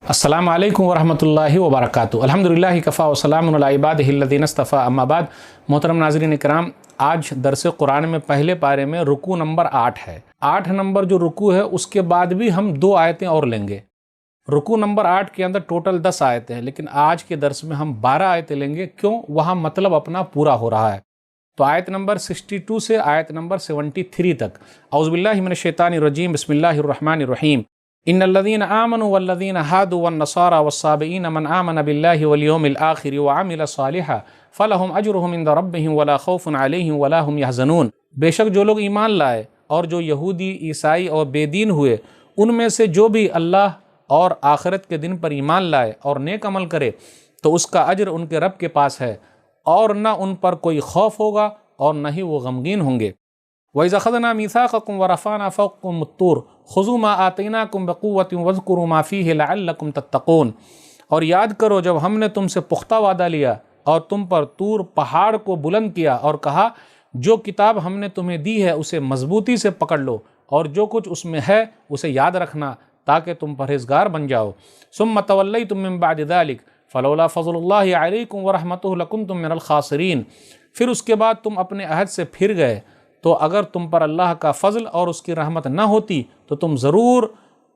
अस्सलामु अलैकुम वरहमतुल्लाहि वबरकातुहू। अल्हम्दुलिल्लाहि कफ़ा व सलामुन अला इबादिहि अल्लज़ीना इस्तफ़ा, अम्मा बाद। मोहतरम नाज़रीन इकराम, आज दरस कुरान में पहले पारे में रुकू नंबर 8 है। 8 नंबर जो रुकू है उसके बाद भी हम 2 आयतें और लेंगे। रुकू नंबर 8 के अंदर टोटल 10 आयतें हैं, लेकिन आज के दर्स में हम 12 आयतें लेंगे। क्यों? वहाँ मतलब अपना पूरा हो रहा है। तो आयत नंबर 62 से आयत नंबर 73 तक। औज़ु बिल्लाहि मिनश शैतानिर रजीम, बिस्मिल्लाहिर रहमानिर रहीम। इन्नल्लज़ीना आमनु वल्लज़ीना हादू वन्नसारा वस्साबिईन मन आमन बिल्लाहि वल यौमिल आखिर व अमिल सालिहा फलहुम अजरुहुम इंद रब्बिहिम वला खौफुन अलैहिम वला हुम यहज़नून। बेशक जो लोग ईमान लाए और जो यहूदी, ईसाई और बेदीन हुए, उनमें से जो भी अल्लाह और आखिरत के दिन पर ईमान लाए और नेक अमल करे, तो उसका अजर उनके रब के पास है, और न उन पर कोई खौफ होगा और न ही वो गमगीन होंगे। वइज़ अख़ज़ना मीसाक़कुम व रफ़अना फ़ौक़कुम अत्तूर ख़ुज़ू मा आतैनाकुम बिक़ुव्वतिन वज़्कुरू मा फ़ीहि लअल्लकुम तत्तक़ून। और याद करो जब हमने तुमसे पुख्ता वादा लिया और तुम पर तूर पहाड़ को बुलंद किया और कहा, जो किताब हमने तुम्हें दी है उसे मजबूती से पकड़ लो और जो कुछ उसमें है उसे याद रखना ताकि तुम परहेज़गार बन जाओ। सुम्मा तवल्लैतुम मिन बअदि ज़ालिक फ़लौला फ़ज़्लुल्लाहि अलैकुम व रहमतुहु लकुन्तुम मिनल ख़ासिरीन। फिर उसके बाद तुम अपने अहद से फिर गए, तो अगर तुम पर अल्लाह का फ़ज़ल और उसकी रहमत न होती तो तुम ज़रूर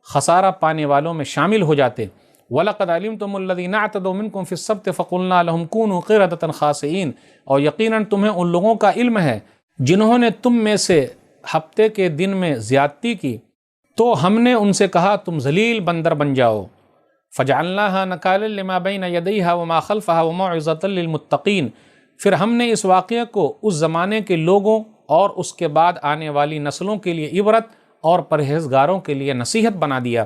खसारा पाने वालों में शामिल हो जाते। वलक़द अलिमतुमुल्लज़ीना अअतदू मिनकुम फ़िस्सब्ति फ़क़ुलना लहुम कूनू क़िरदतन ख़ासिईन। और यकीनन तुम्हें उन लोगों का इल्म है जिन्होंने तुम में से हफ्ते के दिन में ज़्यादती की, तो हमने उनसे कहा तुम ज़लील बंदर बन जाओ। फ़जअलनाहा नकालन लिमा बैन यदैहा व मा ख़ल्फ़हा व मौइज़तन लिलमुत्तक़ीन। फिर हमने इस वाक़ये को उस ज़माने के लोगों और उसके बाद आने वाली नस्लों के लिए इबरत और परहेज़गारों के लिए नसीहत बना दिया।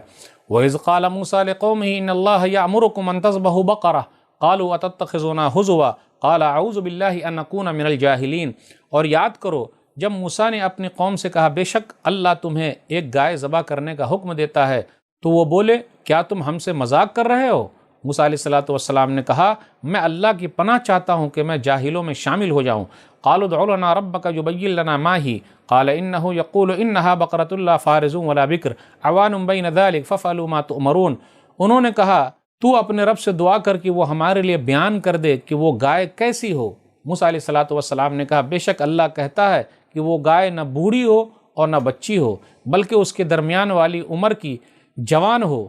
वइज़ क़ाल मूसा लिक़ौमिही इन्नल्लाह यअमुरुकुम अन तज़बहू बक़रा क़ालू अतत्तख़िज़ूना हुज़ुवा क़ाल अऊज़ु बिल्लाहि अन अकूना मिनल जाहिलीन। और याद करो जब मूसा ने अपनी कौम से कहा, बेशक अल्लाह तुम्हें एक गाय ज़बह करने का हुक्म देता है, तो वो बोले, क्या तुम हमसे मजाक कर रहे हो? मूसा अलैहिस्सलातु वस्सलाम ने कहा, मैं अल्लाह की पनाह चाहता हूँ कि मैं जाहिलों में शामिल हो जाऊँ। क़ालू उदउ लना रब्बका युबय्यिन लना मा ही क़ाल इन्नहु यक़ूलु इन्नहा बक़रतुन ला फ़ारिज़ुन वला बिक्र अवानुम बैन ज़ालिक फ़फ़अलू मा तुअमरून। उन्होंने कहा, तू अपने रब से दुआ कर कि वो हमारे लिए बयान कर दे कि वो गाय कैसी हो। मूसा अलैहिस्सलातु वस्सलाम ने कहा, बेशक अल्लाह कहता है कि वो गाय न बूढ़ी हो और न बच्ची हो, बल्कि उसके दरमियान वाली उम्र की जवान हो।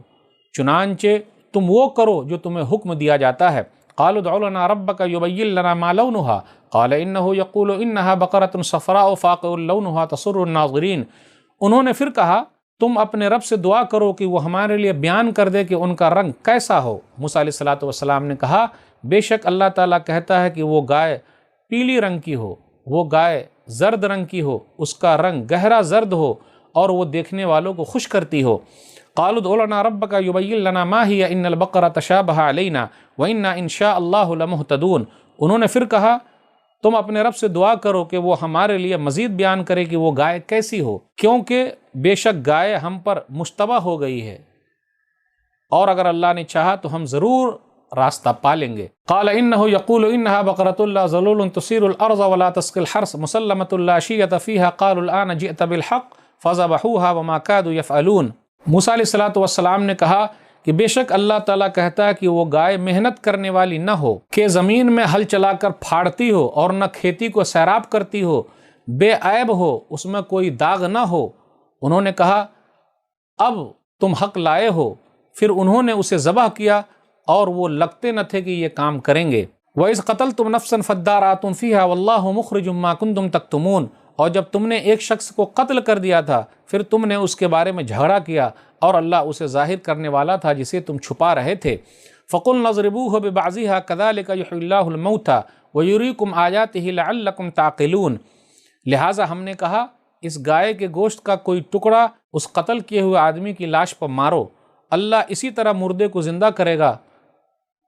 चुनांचे तुम वो करो जो तुम्हें हुक्म दिया जाता है। क़ालू उदउ लना रब्बका युबय्यिन लना मा लौनुहा क़ाल इन्नहु यक़ूलु इन्नहा बक़रतुन सफ़राउ फ़ाक़िउन लौनुहा तसुर्रुन नाज़िरीन। उन्होंने फिर कहा, तुम अपने रब से दुआ करो कि वो हमारे लिए बयान कर दे कि उनका रंग कैसा हो। मूसा अलैहिस्सलातु वस्सलाम ने कहा, बेशक अल्लाह ताला कहता है कि वो गाय पीली रंग की हो, वो गाय जर्द रंग की हो, उसका रंग गहरा जर्द हो और वो देखने वालों को खुश करती हो। क़ालू उदउ लना रब्बका युबय्यिन लना मा हिय इन्नल बक़रा तशाबहा अलैना व इन्ना इंशाअल्लाहु लमुहतदून। उन्होंने फिर कहा, तुम अपने रब से दुआ करो कि वो हमारे लिए मज़ीद बयान करे कि वो गाय कैसी हो, क्योंकि बेशक गाय हम पर मुश्तबा हो गई है और अगर अल्लाह ने चाहा तो हम ज़रूर रास्ता पा लेंगे। क़ाल इन्नहु यक़ूलु इन्नहा बक़रतुन ला ज़लूलुन तुसीरुल अर्ज़ व ला तस्क़िल हर्स मुसल्लमतुन ला शिय्यत फ़ीहा क़ालू अल-आन जिअत बिल हक़ फ़ज़बहूहा व मा कादू यफ़अलून। मूसा अलैहिस्सलातु वस्सलाम ने कहा कि बेशक अल्लाह ताला कहता है कि वो गाय मेहनत करने वाली न हो, कि ज़मीन में हल चलाकर फाड़ती हो और न खेती को सैराब करती हो, बेऐब हो, उसमें कोई दाग न हो। उन्होंने कहा, अब तुम हक़ लाए हो। फिर उन्होंने उसे ज़बह किया और वो लगते न थे कि ये काम करेंगे। वइज़ क़तलतुम नफ़्सन फ़द्दारअतुम फ़ीहा वल्लाहु मुख़रिजुम मा कुन्तुम तक्तुमून। और जब तुमने एक शख्स को कत्ल कर दिया था, फिर तुमने उसके बारे में झगड़ा किया और अल्लाह उसे ज़ाहिर करने वाला था जिसे तुम छुपा रहे थे। फ़क़ुल नज़रिबूहु बिबअज़िहा कज़ालिका युह्यिल्लाहुल मौता व युरीकुम आयातिही लअल्लकुम ताक़िलून। लिहाजा हमने कहा, इस गाय के गोश्त का कोई टुकड़ा उस कत्ल किए हुए आदमी की लाश पर मारो, अल्लाह इसी तरह मुर्दे को ज़िंदा करेगा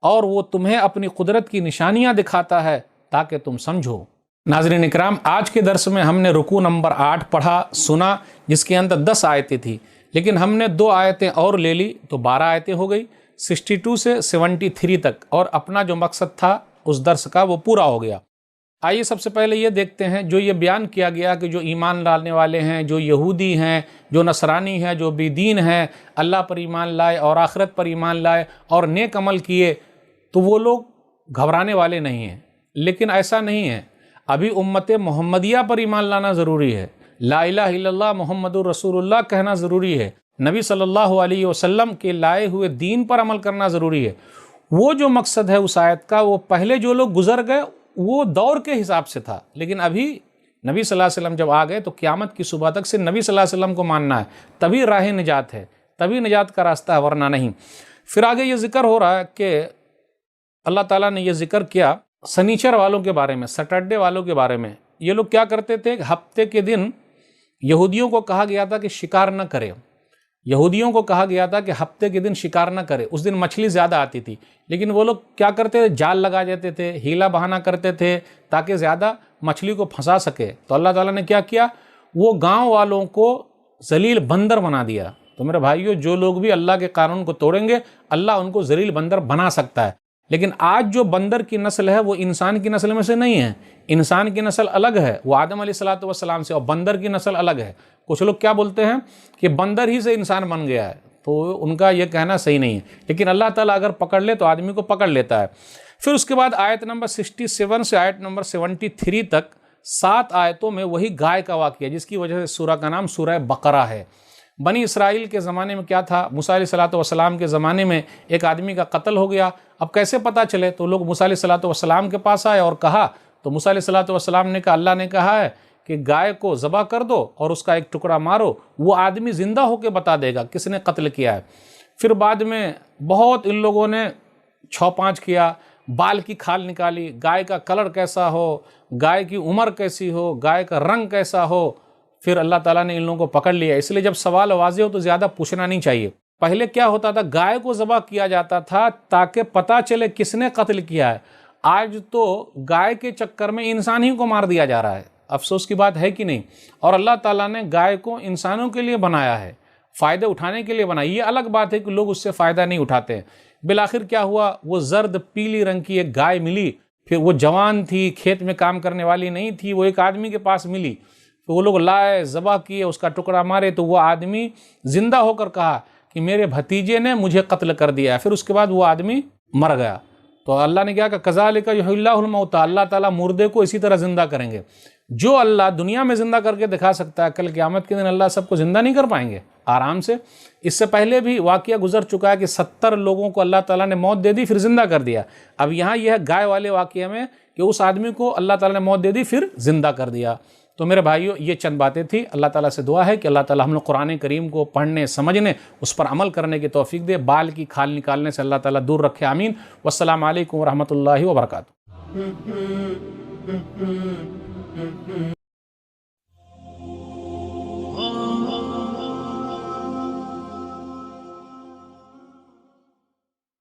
और वो तुम्हें अपनी कुदरत की निशानियाँ दिखाता है ताकि तुम समझो। नाज़रीन इकराम, आज के दर्स में हमने रुकू नंबर 8 पढ़ा सुना, जिसके अंदर 10 आयतें थी, लेकिन हमने 2 आयतें और ले ली तो 12 आयतें हो गई, 62 से 73 तक, और अपना जो मकसद था उस दर्स का वो पूरा हो गया। آئیے سب سے پہلے یہ دیکھتے ہیں جو یہ بیان کیا گیا کہ جو ایمان لانے والے ہیں، جو یہودی ہیں، جو نصرانی ہیں، جو بے دین ہیں، اللہ پر ایمان لائے اور آخرت پر ایمان لائے اور نیک عمل کیے، تو وہ لوگ گھبرانے والے نہیں ہیں۔ لیکن ایسا نہیں ہے، ابھی امت محمدیہ پر ایمان لانا ضروری ہے، لا الہ الا اللہ محمد الرسول اللہ کہنا ضروری ہے، نبی صلی اللہ علیہ وسلم کے لائے ہوئے دین پر عمل کرنا ضروری ہے۔ وہ جو مقصد ہے اس آیت کا، وہ پہلے جو لوگ گزر گئے وہ دور کے حساب سے تھا، لیکن ابھی نبی صلی اللہ علیہ وسلم جب آ گئے تو قیامت کی صبح تک سے نبی صلی اللہ علیہ وسلم کو ماننا ہے، تبھی راہ نجات ہے، تبھی نجات کا راستہ ہے، ورنہ نہیں۔ پھر آگے یہ ذکر ہو رہا ہے کہ اللہ تعالیٰ نے یہ ذکر کیا سنیچر والوں کے بارے میں، سیٹرڈے والوں کے بارے میں۔ یہ لوگ کیا کرتے تھے؟ ہفتے کے دن یہودیوں کو کہا گیا تھا کہ شکار نہ کرے، یہودیوں کو کہا گیا تھا کہ ہفتے کے دن شکار نہ کرے، اس دن مچھلی زیادہ آتی تھی، لیکن وہ لوگ کیا کرتے تھے؟ جال لگا دیتے تھے، ہیلا بہانہ کرتے تھے تاکہ زیادہ مچھلی کو پھنسا سکے۔ تو اللہ تعالیٰ نے کیا کیا؟ وہ گاؤں والوں کو ذلیل بندر بنا دیا۔ تو میرے بھائیوں، جو لوگ بھی اللہ کے قانون کو توڑیں گے، اللہ ان کو ذلیل بندر بنا سکتا ہے۔ لیکن آج جو بندر کی نسل ہے وہ انسان کی نسل میں سے نہیں ہے، انسان کی نسل الگ ہے، وہ آدم علیہ السلام سے، اور بندر کی نسل الگ ہے۔ کچھ لوگ کیا بولتے ہیں کہ بندر ہی سے انسان بن گیا ہے، تو ان کا یہ کہنا صحیح نہیں ہے، لیکن اللہ تعالیٰ اگر پکڑ لے تو آدمی کو پکڑ لیتا ہے۔ پھر اس کے بعد آیت نمبر 67 سے آیت نمبر 73 تک 7 آیتوں میں وہی گائے کا واقعہ، جس کی وجہ سے سورہ کا نام سورہ بقرہ ہے۔ بنی اسرائیل کے زمانے میں کیا تھا؟ موسیٰ علیہ السلام کے زمانے میں ایک آدمی کا قتل ہو گیا۔ اب کیسے پتہ چلے؟ تو لوگ موسیٰ علیہ السلام کے پاس آئے اور کہا، تو موسیٰ علیہ السلام نے کہا، اللہ نے کہا ہے کہ گائے کو ذبح کر دو اور اس کا ایک ٹکڑا مارو، وہ آدمی زندہ ہو کے بتا دے گا کس نے قتل کیا ہے۔ پھر بعد میں بہت ان لوگوں نے چھو پانچ کیا، بال کی کھال نکالی، گائے کا کلر کیسا ہو، گائے کی عمر کیسی ہو، گائے کا رنگ کیسا ہو۔ پھر اللہ تعالیٰ نے ان لوگوں کو پکڑ لیا۔ اس لیے جب سوال واضح ہو تو زیادہ پوچھنا نہیں چاہیے۔ پہلے کیا ہوتا تھا؟ گائے کو ذبح کیا جاتا تھا تاکہ پتہ چلے کس نے قتل کیا ہے۔ آج تو گائے کے چکر میں انسان ہی کو مار دیا جا رہا ہے۔ افسوس کی بات ہے کہ نہیں؟ اور اللہ تعالیٰ نے گائے کو انسانوں کے لیے بنایا ہے، فائدے اٹھانے کے لیے بنایا۔ یہ الگ بات ہے کہ لوگ اس سے فائدہ نہیں اٹھاتے ہیں۔ بالآخر کیا ہوا؟ وہ زرد پیلی رنگ کی ایک گائے ملی، پھر وہ جوان تھی، کھیت میں کام کرنے والی نہیں تھی، وہ ایک آدمی کے پاس ملی، تو وہ لوگ لائے، ذبح کیے، اس کا ٹکڑا مارے، تو وہ آدمی زندہ ہو کر کہا کہ میرے بھتیجے نے مجھے قتل کر دیا ہے۔ پھر اس کے بعد وہ آدمی مر گیا۔ تو اللہ نے کیا کہا؟ کذالک یحیی اللہ الموتیٰ، اللہ تعالیٰ مردے کو اسی طرح زندہ کریں گے۔ جو اللہ دنیا میں زندہ کر کے دکھا سکتا ہے، کل قیامت کے دن اللہ سب کو زندہ نہیں کر پائیں گے آرام سے؟ اس سے پہلے بھی واقعہ گزر چکا ہے کہ 70 لوگوں کو اللہ تعالیٰ نے موت دے دی، پھر زندہ کر دیا۔ اب یہاں یہ ہے گائے والے واقعے میں کہ اس آدمی کو اللہ تعالیٰ نے موت دے دی، پھر زندہ کر دیا۔ تو میرے بھائیوں، یہ چند باتیں تھیں۔ اللہ تعالیٰ سے دعا ہے کہ اللہ تعالیٰ ہم لوگ قرآن کریم کو پڑھنے، سمجھنے، اس پر عمل کرنے کی توفیق دے، بال کی کھال نکالنے سے اللہ تعالیٰ دور رکھے، آمین۔ والسلام علیکم ورحمۃ اللہ وبرکاتہ۔